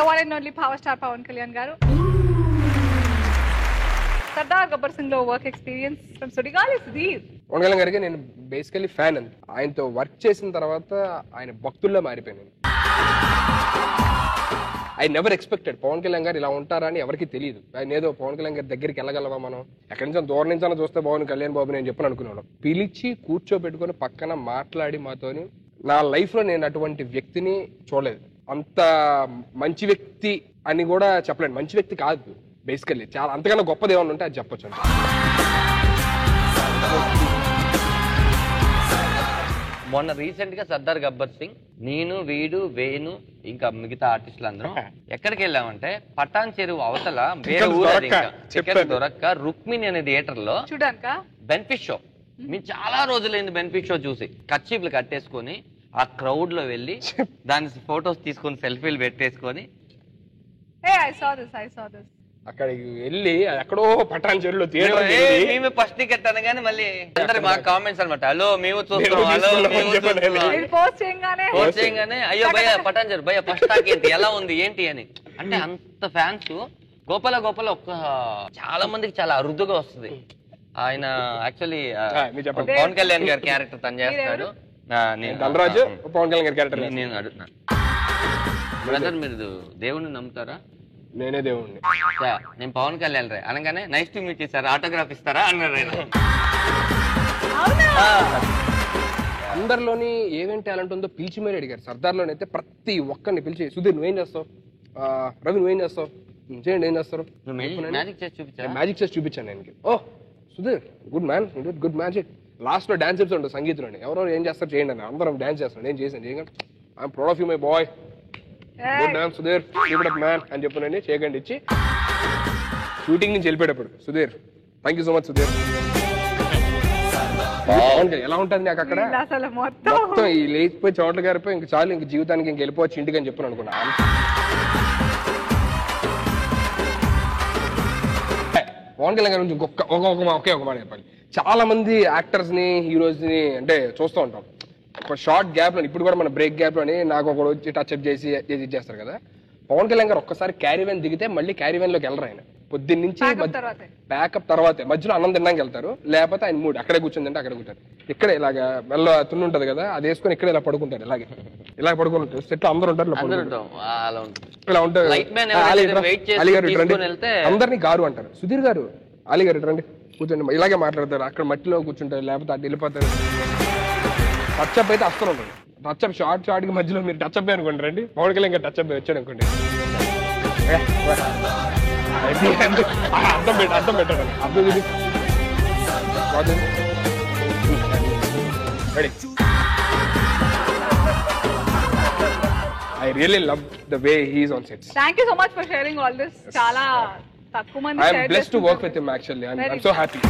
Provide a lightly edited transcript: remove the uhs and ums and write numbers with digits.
The one and only power star Pawan Kalyan garu. Sardar Gabbar Singh lo work experience from Sudigali Sudhir. Pawan Kalyan gariki nenu basically fan and ఆయనతో work చేసిన తర్వాత ఆయన భక్తుల్లా మారిపోయాను. I never expected Pawan Kalyan గారు ఇలా ఉంటారని ఎవరికి తెలియదు. ఆయన ఏదో పవన్ కళ్యాణ్ గారి దగ్గరికి వెళ్ళగలవా మనం, ఎక్కడి నుంచి దూరం నుంచి చూస్తే పవన్ కళ్యాణ్ బాబు నేను చెప్పని అనుకున్నాను. పిలిచి కూర్చోబెట్టుకొని పక్కన మాట్లాడి మాతోని నా లైఫ్ లో నేను అటువంటి వ్యక్తిని చూడలేదు. అంత మంచి వ్యక్తి అని కూడా చెప్పలేను. మంచి వ్యక్తి కాదు బేసికల్లీ, చాలా అంతకన్నా గొప్పది ఏమన్నా ఉంటే అది చెప్పొచ్చు. మొన్న రీసెంట్ గా సర్దార్ గబ్బర్ సింగ్, నేను, వీడు, వేణు, ఇంకా మిగతా ఆర్టిస్టులు అందరం ఎక్కడికి వెళ్ళామంటే పటాన్ చెరువు అవతల వేరే ఊరు దొరక్క రుక్మిణి అనే థియేటర్ లో బెనిఫిట్ షో. మేము చాలా రోజులైంది బెనిఫిట్ షో చూసి. కర్చీఫ్లు కట్టేసుకొని ఆ క్రౌడ్ లో వెళ్ళి దాని ఫొటోస్ తీసుకొని సెల్ఫీలు పెట్టేసుకొని అక్కడికి వెళ్ళి ఎక్కడో పటాన్ చెరువులో మేము ఫస్ట్ టికెట్ అనగానే మళ్ళీ అందరు మా కామెంట్స్ అనమాట, హలో మేము చూస్తున్నాం, హలో పోస్ట్ చేయగానే అయ్యో భయ్య పటాన్ చెరువు భయ్య ఫస్ట్ టాక్ ఎలా ఉంది ఏంటి అని. అంటే అంత ఫ్యాన్స్. గోపాల ఒక్క చాలా మందికి చాలా అరుదుగా వస్తుంది. ఆయన యాక్చువల్లీ పవన్ కళ్యాణ్ గారి క్యారెక్టర్ తను చేస్తాడు. పవన్ కళ్యాణ్ గారి క్యారెక్టర్ నేను అడుగుతున్నాను, బ్రదర్ మీరు దేవుణ్ణి నమ్ముతారా? నేనే దేవుణ్ణి. నేను పవన్ కళ్యాణ్ రే అనగానే nice to meet sir, autograph ఇస్తారా అన్నారు. అందరిలోని ఏమేం టాలెంట్ ఉందో పిలిచి మరీ అడిగారు. సర్దార్లోని అయితే ప్రతి ఒక్కరిని పిలిచి, సుధీర్ నువ్వేం చేస్తావు, రవి నువ్వేం చేస్తావు, చేయండి ఏం చేస్తారు, మ్యాజిక్ చేసి చూపించాను నేను. Oh Sudheer good man, good magic. Last లో డాన్స్ చెప్తుండే సంగీతంలోని, ఎవరెవరు ఏం చేస్తారు చేయండి అని. అందరం డాన్స్ చేస్తాను, నేను చేశాను చేయగలను. I'm proud of you my boy, good dance Sudheer, keep it up man అని చెప్పానండి. చేయకండి ఇచ్చి షూటింగ్ నుంచి వెళ్ళిపోయేటప్పుడు, Sudheer thank you so much Sudheer. ఎలా ఉంటుంది నాకు అక్కడ మొత్తం ఈ లేచిపోయి చోట్ల గారిపోయి ఇంక చాలు, ఇంక జీవితానికి ఇంక వెళ్ళిపోవచ్చు ఇంటికి అని చెప్పాను అనుకున్నా. పవన్ కళ్యాణ్ గారి గురించి ఒకే ఒక మాట చెప్పాలి. చాలా మంది యాక్టర్స్ ని హీరోస్ ని అంటే చూస్తూ ఉంటాం, ఒక షార్ట్ గ్యాప్ లో, ఇప్పుడు కూడా మన బ్రేక్ గ్యాప్ లోని నాకు ఒకడు వచ్చి టచ్ అప్ చేసి చేస్తారు కదా. పవన్ కళ్యాణ్ గారు ఒక్కసారి క్యారీవెన్ దిగితే మళ్ళీ క్యారీవెన్ లోకి వెళ్ళరు. ఆయన పొద్దున్న నుంచి ప్యాకప్ తర్వాతే మధ్యలో అన్నం తినడానికి వెళ్తారు, లేకపోతే ఆయన మూడు అక్కడే కూర్చుందంటే అక్కడే కూర్చుంటారు. ఇక్కడే ఇలాగా మెల్ల తున్ను ఉంటది కదా, అది వేసుకొని ఇక్కడ ఇలా పడుకుంటారు. ఇలా పడుకుని ఉంటారు. సెట్ లో అందరూ ఉంటారు, ఇలా ఉంటారు. అందరినీ గారు అంటారు. సుధీర్ గారు అలీ గారు రండి కూర్చోండి, ఇలాగే మాట్లాడతారు. అక్కడ మట్టిలో కూర్చుంటారు, లేకపోతే అటు వెళ్ళిపోతారు. టచ్అప్ అయితే అస్సలు ఉంటుంది. టచ్అప్ షార్ట్ కి మధ్యలో మీరు టచ్అప్ అనుకోండి రండి, పవన్ కళ్యాణ్ ఇంకా టచ్అప్ వచ్చాడు అనుకోండి, అర్థం పెట్టాడు అర్థం చూసి ready. I really love the way he is on sets. Thank you so much for sharing all this. Chala takku mandi share I am blessed to work with him actually. I'm so happy.